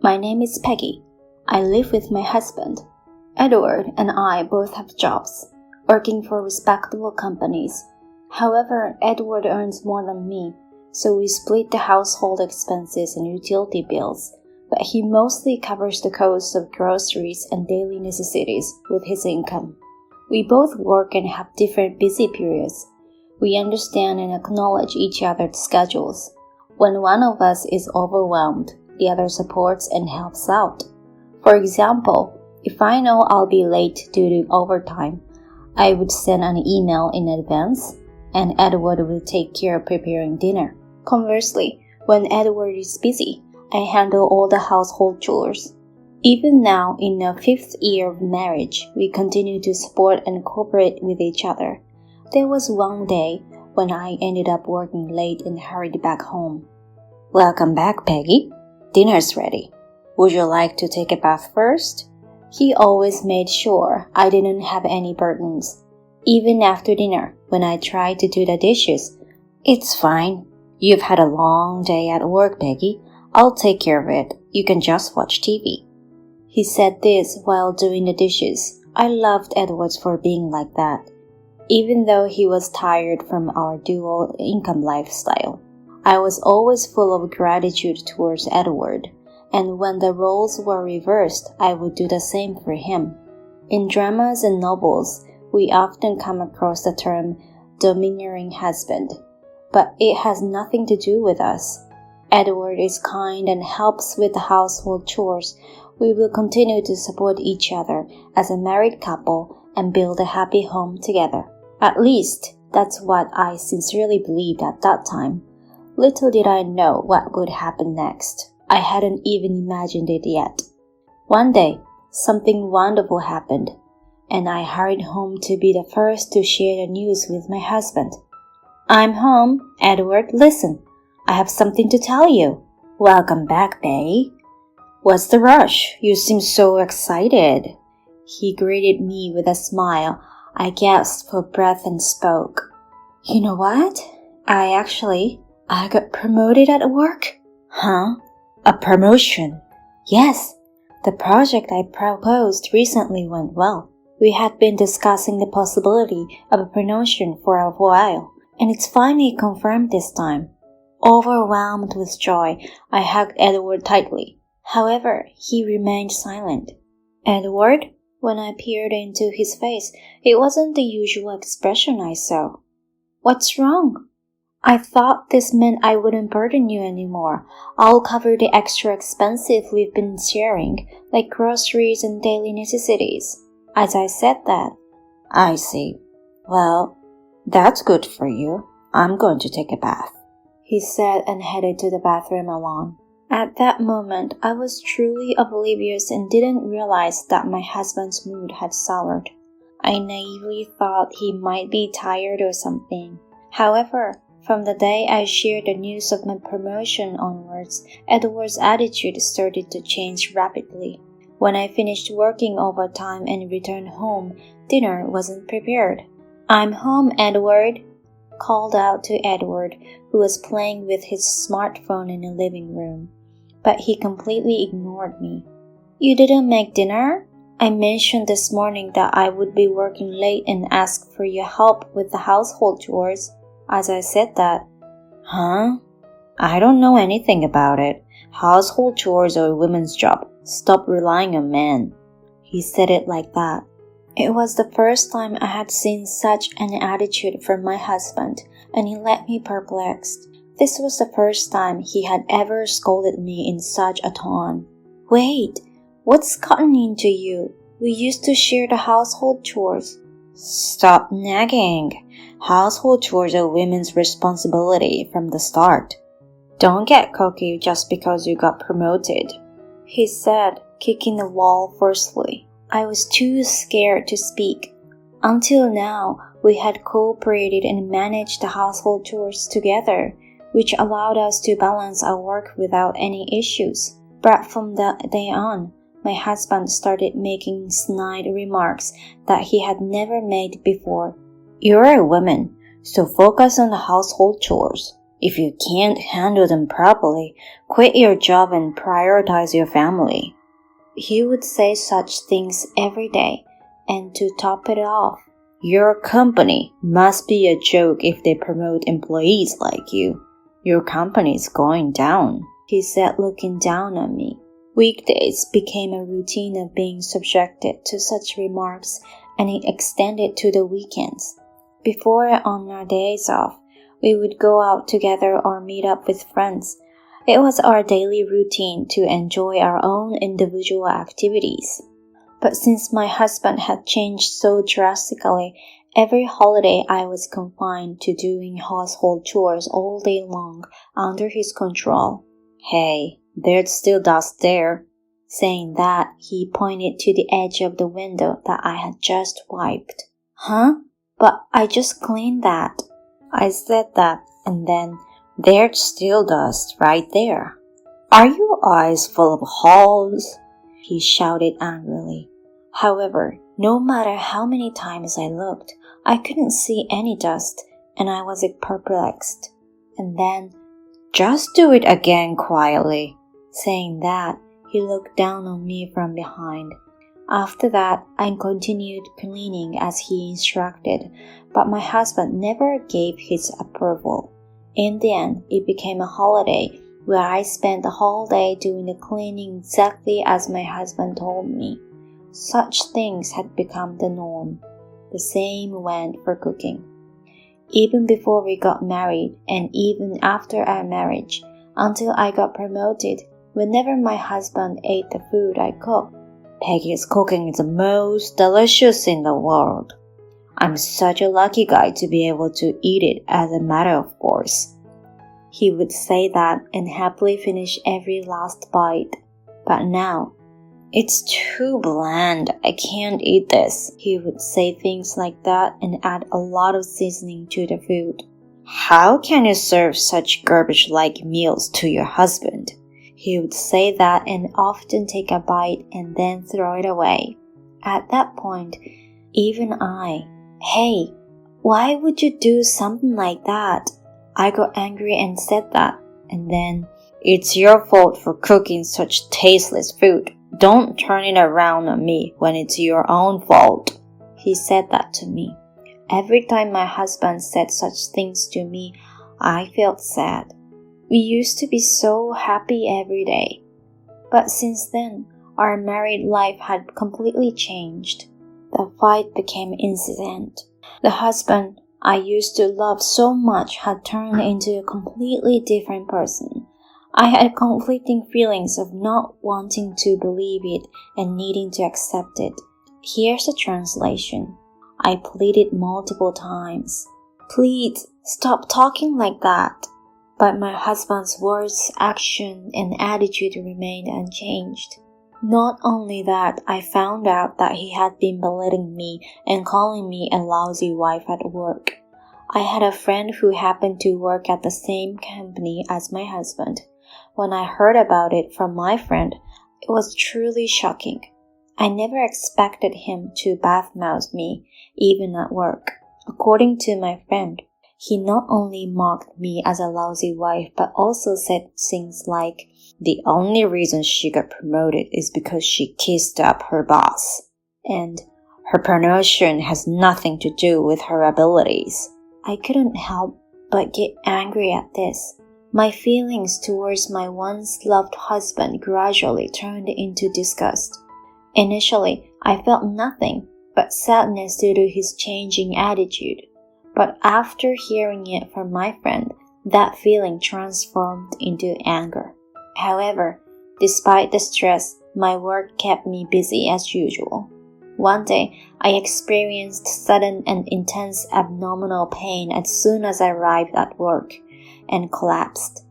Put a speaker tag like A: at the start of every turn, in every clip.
A: My name is Peggy. I live with my husband. Edward and I both have jobs, working for respectable companies. However, Edward earns more than me, so we split the household expenses and utility bills, but he mostly covers the cost of groceries and daily necessities with his income. We both work and have different busy periods. We understand and acknowledge each other's schedules. When one of us is overwhelmed, the other supports and helps out. For example, if I know I'll be late due to overtime, I would send an email in advance, and Edward will take care of preparing dinner. Conversely, when Edward is busy, I handle all the household chores. Even now, in our 5th year of marriage, we continue to support and cooperate with each other. There was one day when I ended up working late and hurried back home.
B: Welcome back, Peggy. Dinner's ready. Would you like to take a bath first?
A: He always made sure I didn't have any burdens. Even after dinner, when I tried to do the dishes,
B: "It's fine. You've had a long day at work, Peggy. I'll take care of it. You can just watch TV."
A: He said this while doing the dishes. I loved Edward for being like that, even though he was tired from our dual income lifestyle. I was always full of gratitude towards Edward, and when the roles were reversed, I would do the same for him. In dramas and novels, we often come across the term domineering husband, but it has nothing to do with us. Edward is kind and helps with the household chores. We will continue to support each other as a married couple and build a happy home together. At least, that's what I sincerely believed at that time. Little did I know what would happen next. I hadn't even imagined it yet. One day, something wonderful happened, and I hurried home to be the first to share the news with my husband. "I'm home, Edward. Listen, I have something to tell you."
B: "Welcome back, Peggy. What's the rush? You seem so excited."
A: He greeted me with a smile. I gasped for breath and spoke. "You know what? I got promoted at work."
B: "Huh? A promotion?"
A: "Yes. The project I proposed recently went well. We had been discussing the possibility of a promotion for a while, and it's finally confirmed this time." Overwhelmed with joy, I hugged Edward tightly. However, he remained silent. "Edward?" When I peered into his face, it wasn't the usual expression I saw. "What's wrong?" "I thought this meant I wouldn't burden you anymore. I'll cover the extra expenses we've been sharing, like groceries and daily necessities." As I said that,
B: "I see. Well, that's good for you. I'm going to take a bath,"
A: he said and headed to the bathroom alone. At that moment, I was truly oblivious and didn't realize that my husband's mood had soured. I naively thought he might be tired or something. However, from the day I shared the news of my promotion onwards, Edward's attitude started to change rapidly. When I finished working overtime and returned home, dinner wasn't prepared. "I'm home, Edward," called out to Edward, who was playing with his smartphone in the living room. But he completely ignored me. "You didn't make dinner? I mentioned this morning that I would be working late and asked for your help with the household chores." As I said that,
B: "Huh? I don't know anything about it. Household chores are a woman's job. Stop relying on men."
A: He said it like that. It was the first time I had seen such an attitude from my husband, and it left me perplexed. This was the first time he had ever scolded me in such a tone. "Wait, what's gotten into you? We used to share the household chores."
B: "Stop nagging. Household chores are women's responsibility from the start. Don't get cocky just because you got promoted,"
A: he said, kicking the wall forcefully. I was too scared to speak. Until now, we had cooperated and managed the household chores together, which allowed us to balance our work without any issues. But from that day on, my husband started making snide remarks that he had never made before.
B: "You're a woman, so focus on the household chores. If you can't handle them properly, quit your job and prioritize your family.
A: He would say such things every day, and to top it off,
B: your company must be a joke if they promote employees like you. Your company's going down,
A: he said, looking down on me. Weekdays became a routine of being subjected to such remarks, and it extended to the weekends. Before, on our days off, we would go out together or meet up with friends. It was our daily routine to enjoy our own individual activities. But since my husband had changed so drastically, every holiday I was confined to doing household chores all day long under his control.
B: Hey, there's still dust there.
A: Saying that, he pointed to the edge of the window that I had just wiped.
B: Huh?
A: But I just cleaned that.
B: I said that, and then there's still dust right there. Are your eyes full of holes?
A: He shouted angrily. However, no matter how many times I looked, I couldn't see any dust, and I was perplexed. And then,
B: just do it again quietly.
A: Saying that, he looked down on me from behind. After that, I continued cleaning as he instructed, but my husband never gave his approval. In the end, it became a holiday where I spent the whole day doing the cleaning exactly as my husband told me. Such things had become the norm. The same went for cooking. Even before we got married, and even after our marriage, until I got promoted, whenever my husband ate the food I cooked,
B: Peggy's cooking is the most delicious in the world. I'm such a lucky guy to be able to eat it as a matter of course.
A: He would say that and happily finish every last bite. But now,
B: it's too bland, I can't eat this.
A: He would say things like that and add a lot of seasoning to the food.
B: How can you serve such garbage-like meals to your husband?
A: He would say that and often take a bite and then throw it away. At that point, even hey, why would you do something like that? I got angry and said that, and then,
B: it's your fault for cooking such tasteless food. Don't turn it around on me when it's your own fault.
A: He said that to me. Every time my husband said such things to me, I felt sad. We used to be so happy every day. But since then, our married life had completely changed. The fight became incessant. The husband I used to love so much had turned into a completely different person. I had conflicting feelings of not wanting to believe it and needing to accept it. Here's a translation. I pleaded multiple times. Please, stop talking like that. But my husband's words, action, and attitude remained unchanged. Not only that, I found out that he had been belittling me and calling me a lousy wife at work. I had a friend who happened to work at the same company as my husband. When I heard about it from my friend, it was truly shocking. I never expected him to badmouth me, even at work. According to my friend, he not only mocked me as a lousy wife, but also said things like, the only reason she got promoted is because she kissed up her boss, and her promotion has nothing to do with her abilities. I couldn't help but get angry at this. My feelings towards my once loved husband gradually turned into disgust. Initially, I felt nothing but sadness due to his changing attitude. But after hearing it from my friend, that feeling transformed into anger. However, despite the stress, my work kept me busy as usual. One day, I experienced sudden and intense abdominal pain as soon as I arrived at work, and collapsed.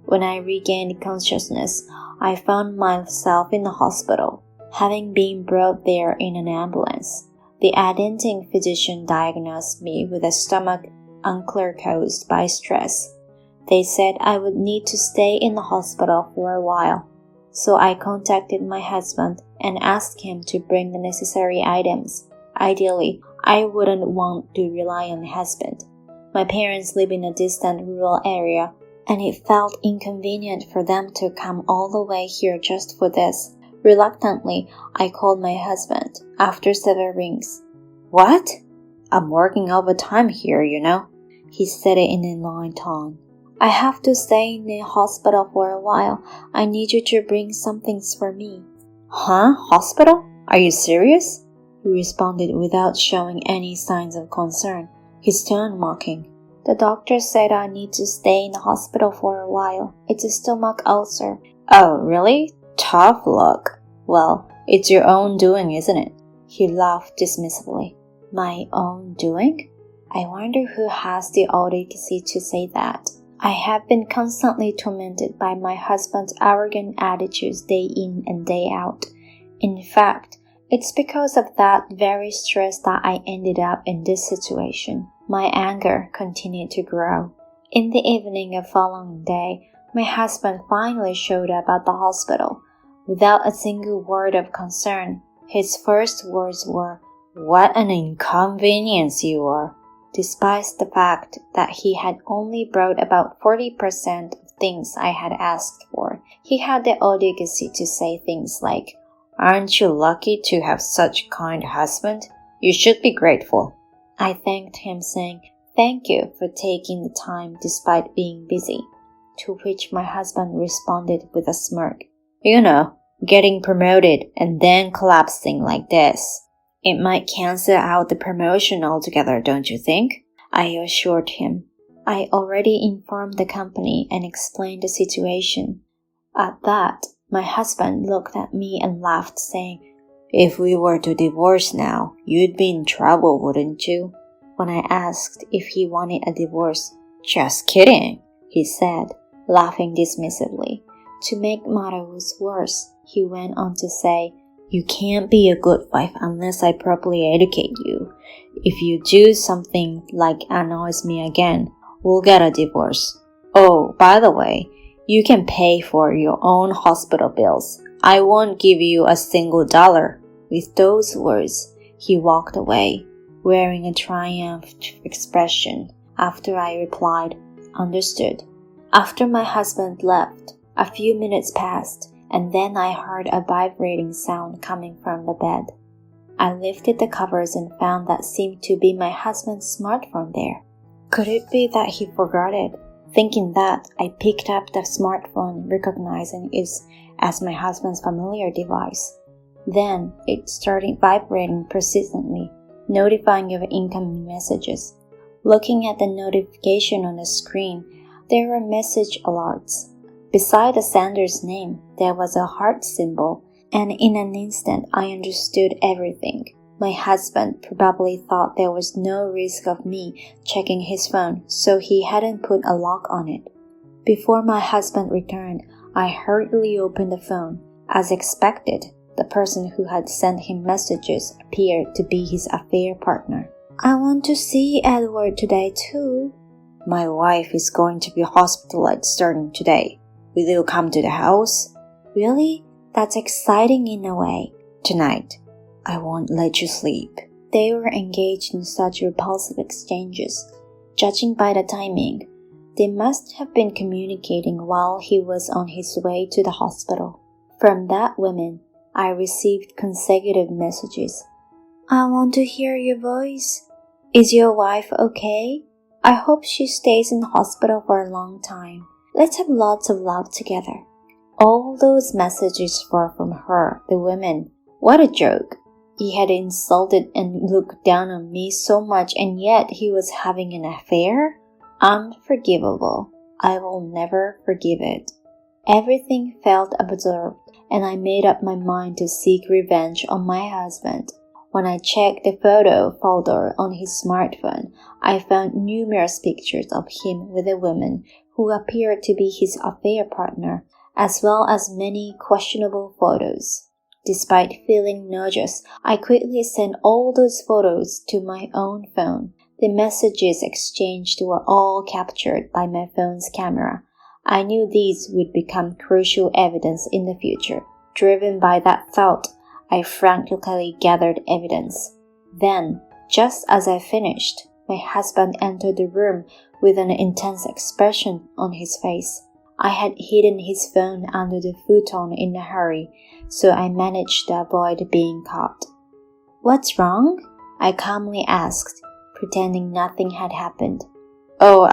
A: When I regained consciousness, I found myself in the hospital, having been brought there in an ambulance. The attending physician diagnosed me with a stomach ulcer caused by stress. They said I would need to stay in the hospital for a while, so I contacted my husband and asked him to bring the necessary items. Ideally, I wouldn't want to rely on my husband. My parents live in a distant rural area and it felt inconvenient for them to come all the way here just for this. Reluctantly, I called my husband after several rings.
B: What? I'm working overtime here, you know.
A: He said it in a annoyed tone. I have to stay in the hospital for a while. I need you to bring some things for me.
B: Huh? Hospital? Are you serious?
A: He responded without showing any signs of concern, his tone mocking. The doctor said I need to stay in the hospital for a while. It's a stomach ulcer.
B: Oh, really? Tough luck. Well, it's your own doing, isn't it?
A: He laughed dismissively. My own doing? I wonder who has the audacity to say that. I have been constantly tormented by my husband's arrogant attitudes day in and day out. In fact, it's because of that very stress that I ended up in this situation. My anger continued to grow. In the evening of the following day, my husband finally showed up at the hospital. Without a single word of concern, his first words were, "What an inconvenience you are." Despite the fact that he had only brought about 40% of things I had asked for, he had the audacity to say things like,
B: "Aren't you lucky to have such a kind husband? You should be grateful."
A: I thanked him, saying, "Thank you for taking the time despite being busy," to which my husband responded with a smirk.
B: You know, getting promoted and then collapsing like this. It might cancel out the promotion altogether, don't you think?
A: I assured him. I already informed the company and explained the situation. At that, my husband looked at me and laughed, saying,
B: "If we were to divorce now, you'd be in trouble, wouldn't you?"
A: When I asked if he wanted a divorce,
B: "Just kidding,"
A: he said, laughing dismissively. To make matters worse, he went on to say, "You can't be a good wife unless I properly educate you. If you do something like annoys me again, we'll get a divorce.
B: Oh, by the way, you can pay for your own hospital bills. I won't give you a single dollar."
A: With those words, he walked away, wearing a triumphant expression. After I replied, "Understood." After my husband left, a few minutes passed, and then I heard a vibrating sound coming from the bed. I lifted the covers and found that seemed to be my husband's smartphone there. Could it be that he forgot it? Thinking that, I picked up the smartphone, recognizing it as my husband's familiar device. Then it started vibrating persistently, notifying of incoming messages. Looking at the notification on the screen, there were message alerts. Beside the sender's name, there was a heart symbol, and in an instant I understood everything. My husband probably thought there was no risk of me checking his phone, so he hadn't put a lock on it. Before my husband returned, I hurriedly opened the phone. As expected, the person who had sent him messages appeared to be his affair partner. "I want to see Edward today too."
B: "My wife is going to be hospitalized starting today. Will you come to the house?"
A: "Really? That's exciting in a way."
B: "Tonight. I won't let you sleep."
A: They were engaged in such repulsive exchanges. Judging by the timing, they must have been communicating while he was on his way to the hospital. From that woman, I received consecutive messages. "I want to hear your voice. Is your wife okay? I hope she stays in the hospital for a long time. Let's have lots of love together." All those messages were from her, the woman. What a joke. He had insulted and looked down on me so much, and yet he was having an affair? Unforgivable. I will never forgive it. Everything felt absurd, and I made up my mind to seek revenge on my husband. When I checked the photo folder on his smartphone, I found numerous pictures of him with a woman who appeared to be his affair partner, as well as many questionable photos. Despite feeling nauseous, I quickly sent all those photos to my own phone. The messages exchanged were all captured by my phone's camera. I knew these would become crucial evidence in the future. Driven by that thought, I frantically gathered evidence. Then, just as I finished, My husband entered the room with an intense expression on his face. I had hidden his phone under the futon in a hurry, so I managed to avoid being caught. "What's wrong?" I calmly asked, pretending nothing had happened.
B: "Oh,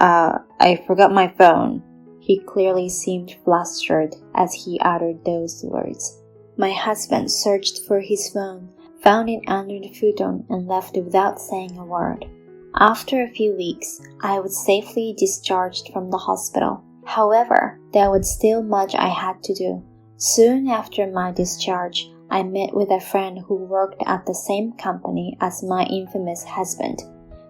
B: I forgot my phone." He clearly seemed flustered as he uttered those words.
A: My husband searched for his phone, found it under the futon, and left without saying a word. After a few weeks, I was safely discharged from the hospital. However, there was still much I had to do. Soon after my discharge, I met with a friend who worked at the same company as my infamous husband.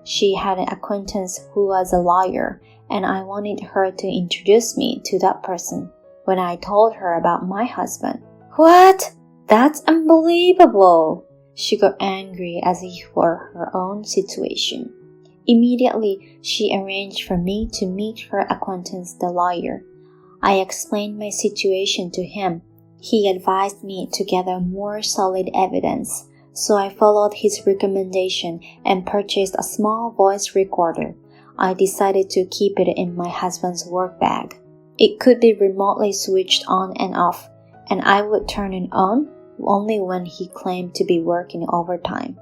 A: She had an acquaintance who was a lawyer, and I wanted her to introduce me to that person. When I told her about my husband, "What? That's unbelievable!" she got angry as if for her own situation. Immediately, she arranged for me to meet her acquaintance, the lawyer. I explained my situation to him. He advised me to gather more solid evidence, so I followed his recommendation and purchased a small voice recorder. I decided to keep it in my husband's work bag. It could be remotely switched on and off, and I would turn it on only when he claimed to be working overtime.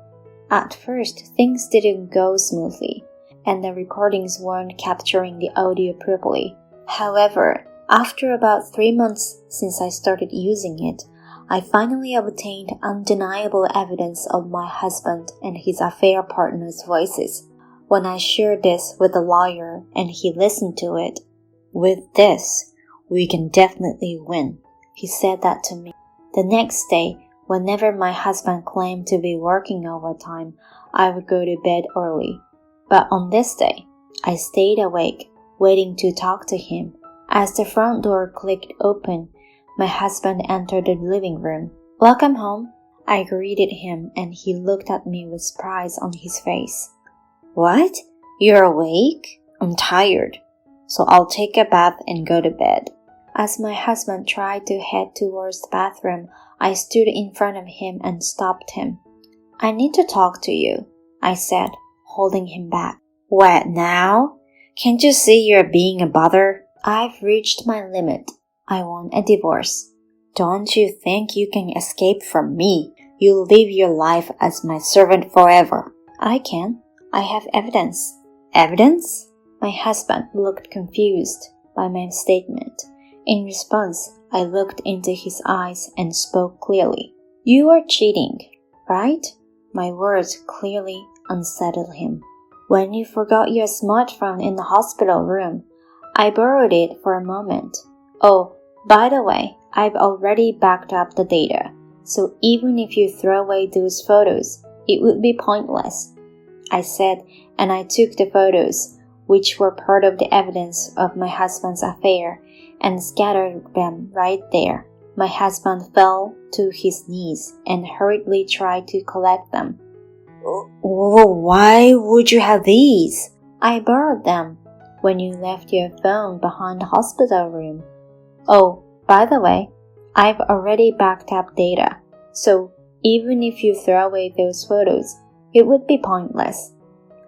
A: At first, things didn't go smoothly, and the recordings weren't capturing the audio properly. However, after about 3 months since I started using it, I finally obtained undeniable evidence of my husband and his affair partner's voices. When I shared this with the lawyer and he listened to it, "With this, we can definitely win," he said that to me. The next day, whenever my husband claimed to be working overtime, I would go to bed early. But on this day, I stayed awake, waiting to talk to him. As the front door clicked open, my husband entered the living room. "Welcome home," I greeted him, and he looked at me with surprise on his face.
B: "What? You're awake? I'm tired, so I'll take a bath and go to bed."
A: As my husband tried to head towards the bathroom, I stood in front of him and stopped him. "I need to talk to you," I said, holding him back.
B: "What now? Can't you see you're being a bother?"
A: "I've reached my limit. I want a divorce."
B: "Don't you think you can escape from me? You'll live your life as my servant forever."
A: "I can. I have evidence."
B: "Evidence?"
A: My husband looked confused by my statement. In response, I looked into his eyes and spoke clearly. "You are cheating, right?" My words clearly unsettled him. "When you forgot your smartphone in the hospital room, I borrowed it for a moment. Oh, by the way, I've already backed up the data, so even if you throw away those photos, it would be pointless," I said, and I took the photos, which were part of the evidence of my husband's affair, and scattered them right there. My husband fell to his knees and hurriedly tried to collect them.
B: "Why would you have these?"
A: "I borrowed them when you left your phone behind the hospital room. Oh, by the way, I've already backed up data, so even if you throw away those photos, it would be pointless,"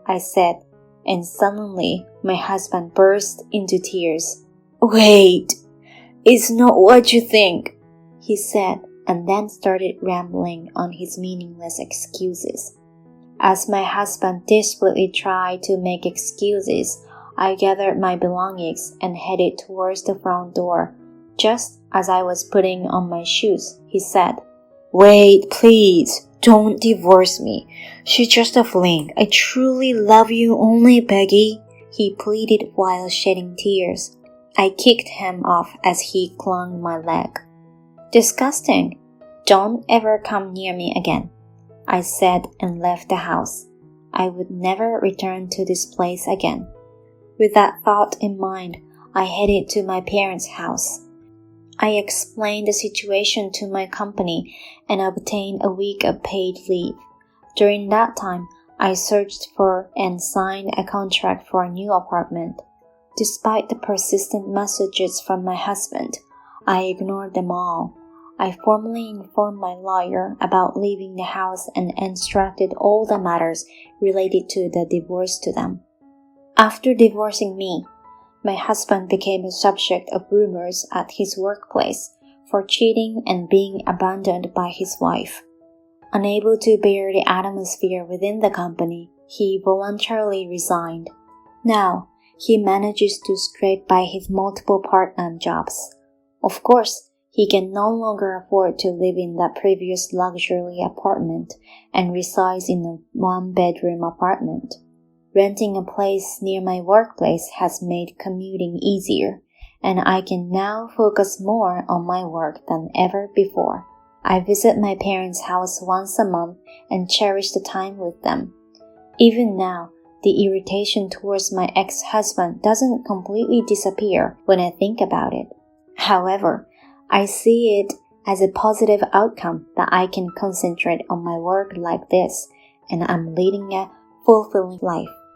A: I said, and suddenly my husband burst into tears.
B: "Wait, it's not what you think,"
A: he said, and then started rambling on his meaningless excuses. As my husband desperately tried to make excuses, I gathered my belongings and headed towards the front door. Just as I was putting on my shoes, he said,
B: "Wait, please, don't divorce me. She's just a fling. I truly love you only, Peggy,"
A: he pleaded while shedding tears. I kicked him off as he clung my leg. "Disgusting. Don't ever come near me again," I said, and left the house. I would never return to this place again. With that thought in mind, I headed to my parents' house. I explained the situation to my company and obtained a week of paid leave. During that time, I searched for and signed a contract for a new apartment. Despite the persistent messages from my husband, I ignored them all. I formally informed my lawyer about leaving the house and instructed all the matters related to the divorce to them. After divorcing me, my husband became a subject of rumors at his workplace for cheating and being abandoned by his wife. Unable to bear the atmosphere within the company, he voluntarily resigned. Now, he manages to scrape by his multiple part-time jobs. Of course, he can no longer afford to live in that previous luxury apartment and resides in a one-bedroom apartment. Renting a place near my workplace has made commuting easier, and I can now focus more on my work than ever before. I visit my parents' house once a month and cherish the time with them. Even now, the irritation towards my ex-husband doesn't completely disappear when I think about it. However, I see it as a positive outcome that I can concentrate on my work like this, and I'm leading a fulfilling life.